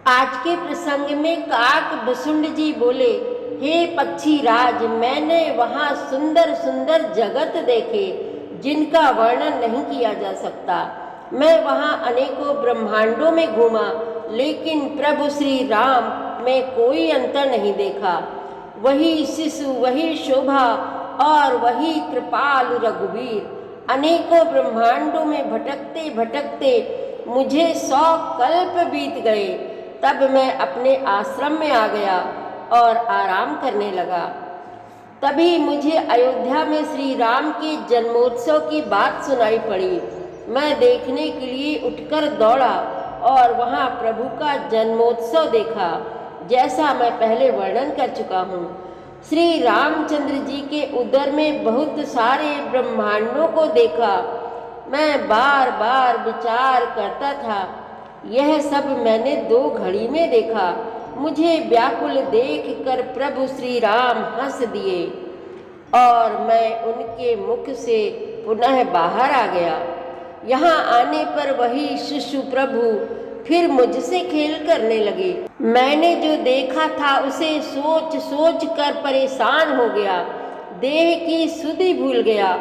आज के प्रसंग में काक भुसुंड जी बोले, हे पक्षी राज, मैंने वहाँ सुंदर सुंदर जगत देखे जिनका वर्णन नहीं किया जा सकता। मैं वहाँ अनेकों ब्रह्मांडों में घूमा, लेकिन प्रभु श्री राम में कोई अंतर नहीं देखा। वही शिशु, वही शोभा और वही कृपालु रघुवीर। अनेकों ब्रह्मांडों में भटकते भटकते मुझे 100 कल्प बीत गए। तब मैं अपने आश्रम में आ गया और आराम करने लगा। तभी मुझे अयोध्या में श्री राम के जन्मोत्सव की बात सुनाई पड़ी। मैं देखने के लिए उठकर दौड़ा और वहाँ प्रभु का जन्मोत्सव देखा, जैसा मैं पहले वर्णन कर चुका हूँ। श्री रामचंद्र जी के उदर में बहुत सारे ब्रह्मांडों को देखा। मैं बार बार विचार करता था, यह सब मैंने 2 घड़ी में देखा। मुझे व्याकुल देखकर प्रभु श्री राम हंस दिए और मैं उनके मुख से पुनः बाहर आ गया। यहाँ आने पर वही शिशु प्रभु फिर मुझसे खेल करने लगे। मैंने जो देखा था उसे सोच सोच कर परेशान हो गया, देह की सुधि भूल गया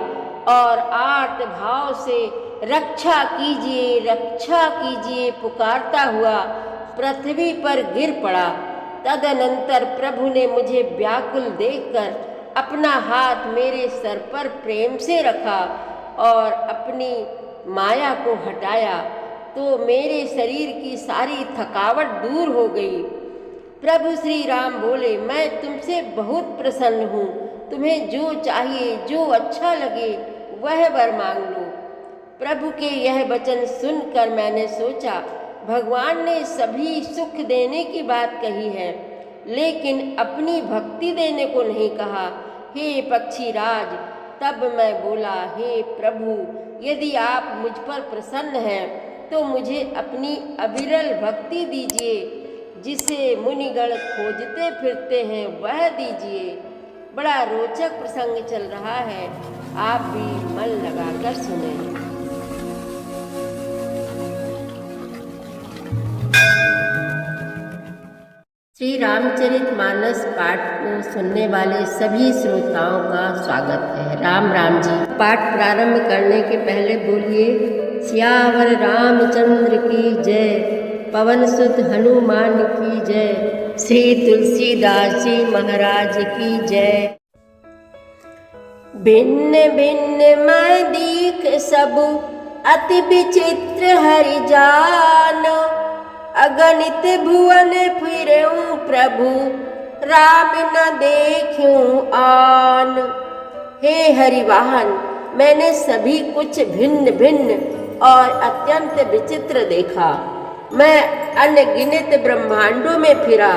और आर्त भाव से रक्षा कीजिए पुकारता हुआ पृथ्वी पर गिर पड़ा। तदनंतर प्रभु ने मुझे व्याकुल देखकर अपना हाथ मेरे सर पर प्रेम से रखा और अपनी माया को हटाया, तो मेरे शरीर की सारी थकावट दूर हो गई। प्रभु श्री राम बोले, मैं तुमसे बहुत प्रसन्न हूँ। तुम्हें जो चाहिए, जो अच्छा लगे वह वर मांग लो। प्रभु के यह वचन सुनकर मैंने सोचा, भगवान ने सभी सुख देने की बात कही है, लेकिन अपनी भक्ति देने को नहीं कहा। हे पक्षी राज, तब मैं बोला, हे प्रभु, यदि आप मुझ पर प्रसन्न हैं तो मुझे अपनी अविरल भक्ति दीजिए, जिसे मुनिगण खोजते फिरते हैं वह दीजिए। बड़ा रोचक प्रसंग चल रहा है, आप भी मन लगाकर सुनें। श्री रामचरितमानस पाठ को सुनने वाले सभी श्रोताओं का स्वागत है। राम राम जी। पाठ प्रारंभ करने के पहले बोलिए, सियावर रामचंद्र की जय, पवन सुत हनुमान की जय, श्री तुलसीदास जी महाराज की जय। भिन्न भिन्न मैं दीख सब, अति विचित्र हरि जान, अगणित भुवन फिरऊं प्रभु, राम न देखूं आन। हे हरिवाहन, मैंने सभी कुछ भिन्न भिन्न और अत्यंत विचित्र देखा। मैं अनगिनत ब्रह्मांडों में फिरा,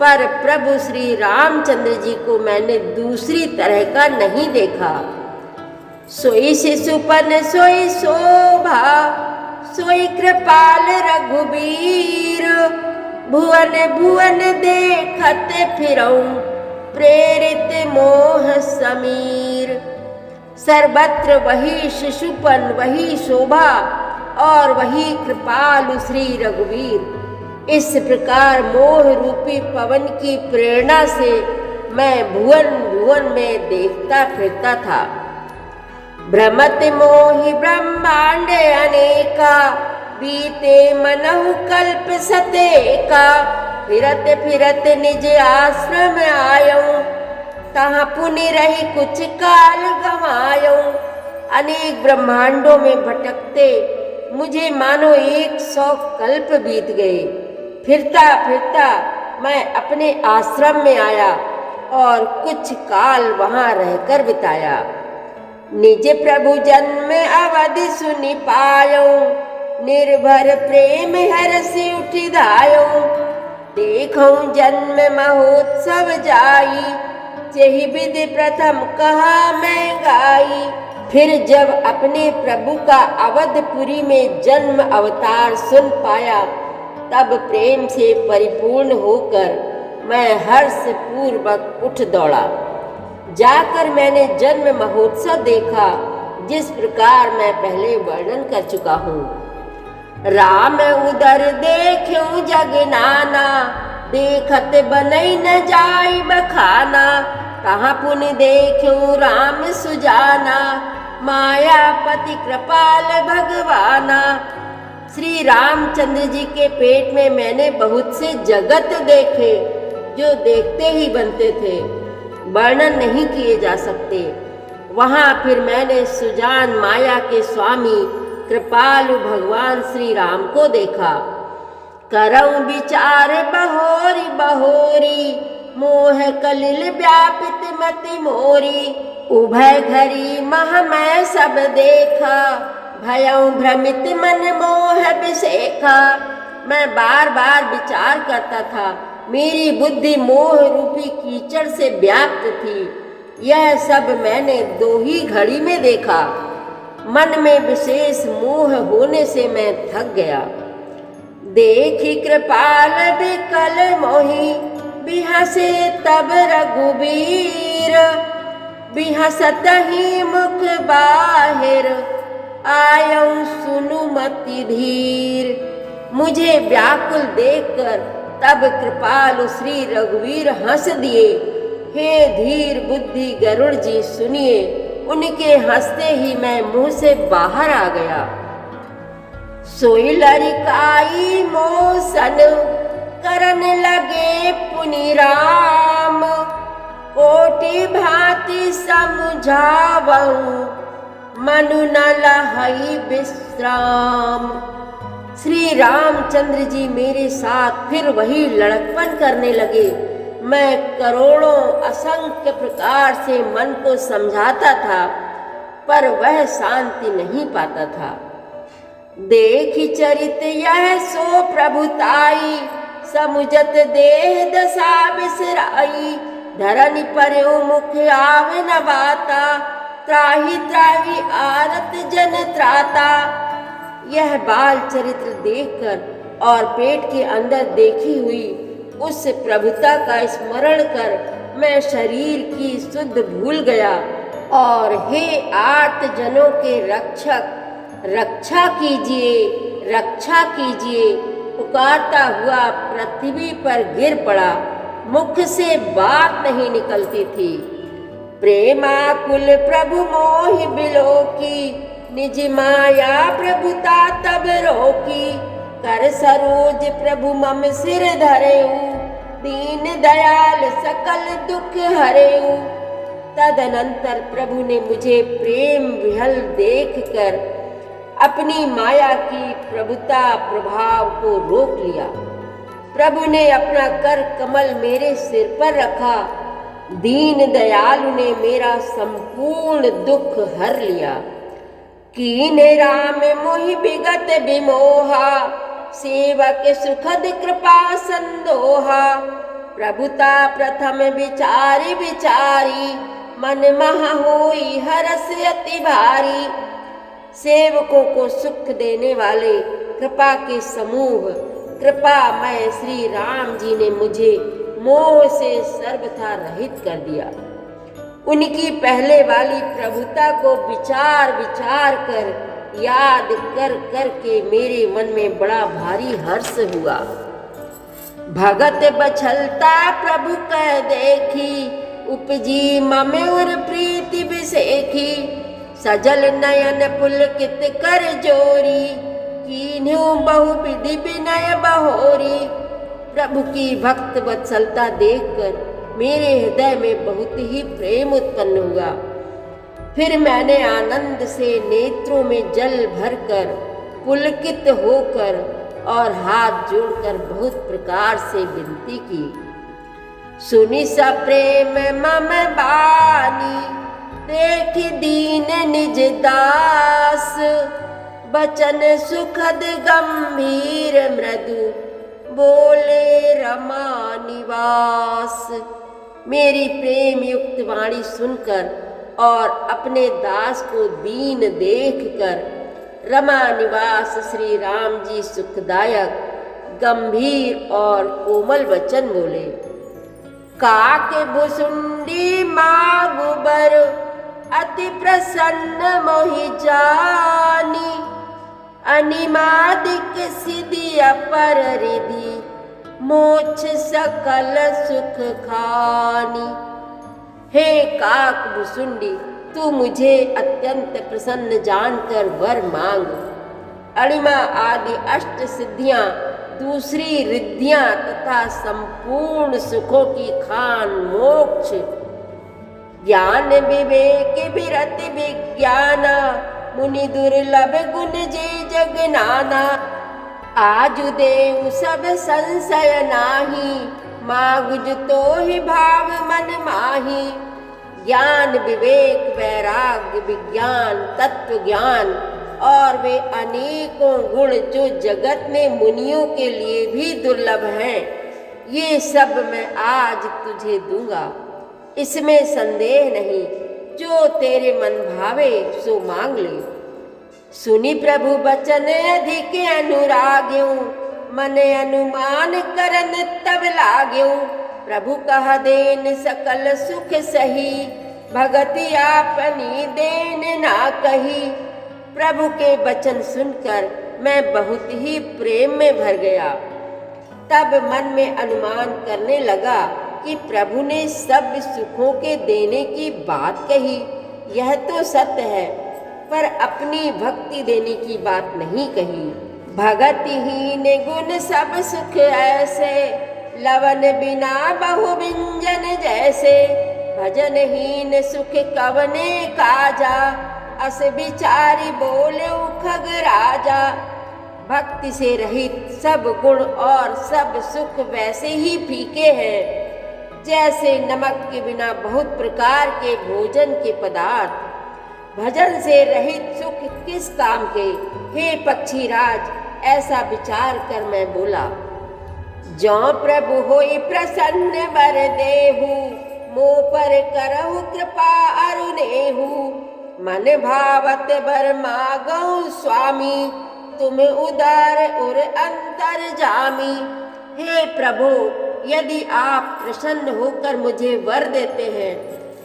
पर प्रभु श्री रामचंद्र जी को मैंने दूसरी तरह का नहीं देखा। सोई शिशुपन सोई शोभा, सोई कृपाल रघुबीर, भुवन भुवन देखत फिरऊं, प्रेरित मोह समीर। सर्वत्र वही शिशुपन, वही शोभा और वही कृपालु श्री रघुवीर। इस प्रकार मोह रूपी पवन की प्रेरणा से मैं भुवन भुवन में देखता फिरता था। भ्रमत मोहि ब्रह्मांड अनेका, बीते मनहु कल्प सतेका, फिरत फिरत निज आश्रम आयऊं, तहाँ पुनि रही कुछ काल गवायूं। अनेक ब्रह्मांडों में भटकते मुझे मानो 100 कल्प बीत गए। फिरता फिरता मैं अपने आश्रम में आया और कुछ काल वहाँ रहकर बिताया। निज प्रभु जन्म अवधि सुनि पायूं, निर्भर प्रेम हरसि उठि धायूं। देखऊं जन्म महोत्सव जाई, यही विधि प्रथम कहा मैं गाई। फिर जब अपने प्रभु का अवधपुरी में जन्म अवतार सुन पाया, तब प्रेम से परिपूर्ण होकर मैं हर्ष पूर्वक उठ दौड़ा। जाकर मैंने जन्म महोत्सव देखा, जिस प्रकार मैं पहले वर्णन कर चुका हूँ। राम उदर देखूं जग नाना, देखत बनई न जाई बखाना, कहाँ पुन देखूं राम सुजाना, मायापति कृपाल भगवाना। श्री रामचंद्र जी के पेट में मैंने बहुत से जगत देखे जो देखते ही बनते थे, वर्णन नहीं किए जा सकते। वहाँ फिर मैंने सुजान माया के स्वामी कृपालु भगवान श्री राम को देखा। करऊं विचार बहोरी बहोरी, मोह कलिल व्यापित मति मोरी, उभय घरी मह मैं सब देखा, भयऊं भ्रमित मन मोह बिसेखा। मैं बार बार विचार करता था, मेरी बुद्धि मोह रूपी कीचड़ से व्याप्त थी। यह सब मैंने 2 ही घड़ी में देखा। मन में विशेष मोह होने से मैं थक गया। देखी कृपाल विकल मोहि, बिहसे तब रघुबीर, बिहसत ही मुख बाहिर, आयऊं सुनु मति धीर। मुझे व्याकुल देखकर तब कृपालु श्री रघुवीर हंस दिए। हे धीर बुद्धि गरुड़ जी सुनिए, उनके हंसते ही मैं मुंह से बाहर आ गया। सोई लरिकाई मोसन, करन लगे पुनि राम, कोटि भांति समझावऊं, मनु न लहई विश्राम। श्री रामचंद्र जी मेरे साथ फिर वही लड़कपन करने लगे। मैं करोड़ों असंख्य प्रकार से मन को समझाता था, पर वह शांति नहीं पाता था। देखी चरित यह सो प्रभुताई, समुझत देह दशा बिसराई, धरनी पर्यो मुख आवे न बाता, त्राहि त्राहि आरत जन त्राता। यह बाल चरित्र देखकर और पेट के अंदर देखी हुई उस प्रभुता का स्मरण कर मैं शरीर की शुद्ध भूल गया और हे आर्त जनों के रक्षक, रक्षा कीजिए, रक्षा कीजिए पुकारता हुआ पृथ्वी पर गिर पड़ा। मुख से बात नहीं निकलती थी। प्रेमाकुल प्रभु मोहि बिलोकी, निज माया प्रभुता तब रोकी, कर सरोज प्रभु मम सिर धरेऊ, दीन दयाल सकल दुख हरेऊ। तदनंतर प्रभु ने मुझे प्रेम विहल देखकर अपनी माया की प्रभुता प्रभाव को रोक लिया। प्रभु ने अपना कर कमल मेरे सिर पर रखा। दीन दयालु ने मेरा संपूर्ण दुख हर लिया। कीने राम मोहि विगत विमोहा, सेवक सुखद कृपा संदोहा। प्रभुता प्रथम विचारी विचारी, मन महा होई हरस अति भारी। सेवकों को सुख देने वाले कृपा के समूह कृपामय श्री राम जी ने मुझे मोह से सर्वथा रहित कर दिया। उनकी पहले वाली प्रभुता को विचार विचार कर याद कर कर के मेरे मन में बड़ा भारी हर्ष हुआ। भगत बछलता प्रभु कह देखी, उपजी मम और प्रीति बिसेखी। सजल नयन पुलकित कर जोरी, कीन्हू बहु विधि विनय बहोरी। प्रभु की भक्त वत्सलता देखकर मेरे हृदय में बहुत ही प्रेम उत्पन्न हुआ। फिर मैंने आनंद से नेत्रों में जल भरकर पुलकित होकर और हाथ जोड़कर बहुत प्रकार से विनती की। सुनि स प्रेम मम बानी, देख दीन निज दास। बचन सुखद गंभीर मृदु, बोले रमा निवास। मेरी प्रेम युक्त वाणी सुनकर और अपने दास को दीन देखकर रमा निवास श्री राम जी सुखदायक गंभीर और कोमल वचन बोले। काके भुसुंडी मागुबर, अति प्रसन्न मोहि जानी। अनिमादिक सिद्धि अपर रिधि, मोक्ष सकल सुख खानी। हे काक भुसुंडी, तू मुझे अत्यंत प्रसन्न जानकर वर मांग। अणिमा आदि अष्ट सिद्धियां, दूसरी रिद्धियां तथा संपूर्ण सुखों की खान मोक्ष, ज्ञान विवेक विरति विज्ञाना, मुनि दुर्लभ गुण जे जग नाना। आजु देव सब संशय नाही, मागुज तो ही भाव मन माही। ज्ञान विवेक वैराग्य विज्ञान तत्व ज्ञान और वे अनेकों गुण जो जगत में मुनियों के लिए भी दुर्लभ हैं, ये सब मैं आज तुझे दूंगा, इसमें संदेह नहीं। जो तेरे मन भावे सो मांग ले। सुनी प्रभु बचन अधिक अनुराग्यों, मन अनुमान करन तब लाग्यों। प्रभु कह देन सकल सुख सही, भगति आपनी देन ना कही। प्रभु के वचन सुनकर मैं बहुत ही प्रेम में भर गया। तब मन में अनुमान करने लगा कि प्रभु ने सब सुखों के देने की बात कही, यह तो सत्य है, पर अपनी भक्ति देने की बात नहीं कही। भगतिहीन गुण सब सुख ऐसे, लवन बिना बहु व्यंजन जैसे। भजनहीन सुख कवने काजा, अस विचारी बोले खग राजा। भक्ति से रहित सब गुण और सब सुख वैसे ही फीके हैं, जैसे नमक के बिना बहुत प्रकार के भोजन के पदार्थ। भजन से रहित सुख किस काम के, हे पक्षीराज, ऐसा विचार कर मैं बोला। जो प्रभु होई प्रसन्न वर देहु, मोह पर करहु कृपा अरुनेहु। मन भावत बर मागौ स्वामी, तुम उदार और अंतर्जामी। हे प्रभु, यदि आप प्रसन्न होकर मुझे वर देते हैं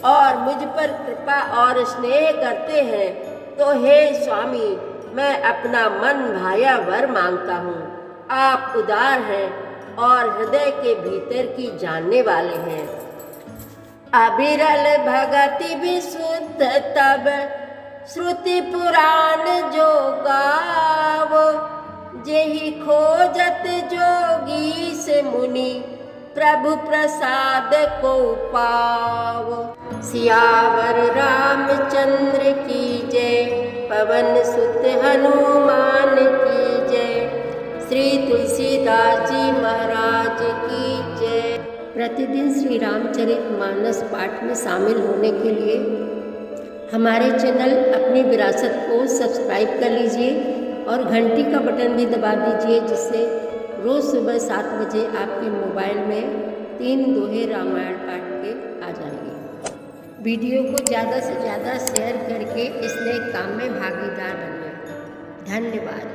और मुझ पर कृपा और स्नेह करते हैं, तो हे स्वामी, मैं अपना मन भाया वर मांगता हूँ। आप उदार हैं और हृदय के भीतर की जानने वाले हैं। अविरल भगति विशुद्ध तब, श्रुति पुराण जो गावो। जेहि खोजत जोगी से मुनि, प्रभु प्रसाद को पावो। सियावर रामचंद्र की जय, पवन सुत हनुमान की जय। श्री तुलसीदास जी महाराज की जय। प्रतिदिन श्री रामचरितमानस पाठ में शामिल होने के लिए हमारे चैनल अपनी विरासत को सब्सक्राइब कर लीजिए और घंटी का बटन भी दबा दीजिए, जिससे रोज़ सुबह 7 बजे आपके मोबाइल में 3 दोहे रामायण पाठ के आ जाएंगे। वीडियो को ज़्यादा से ज़्यादा शेयर करके इस नए काम में भागीदार बनिए। धन्यवाद।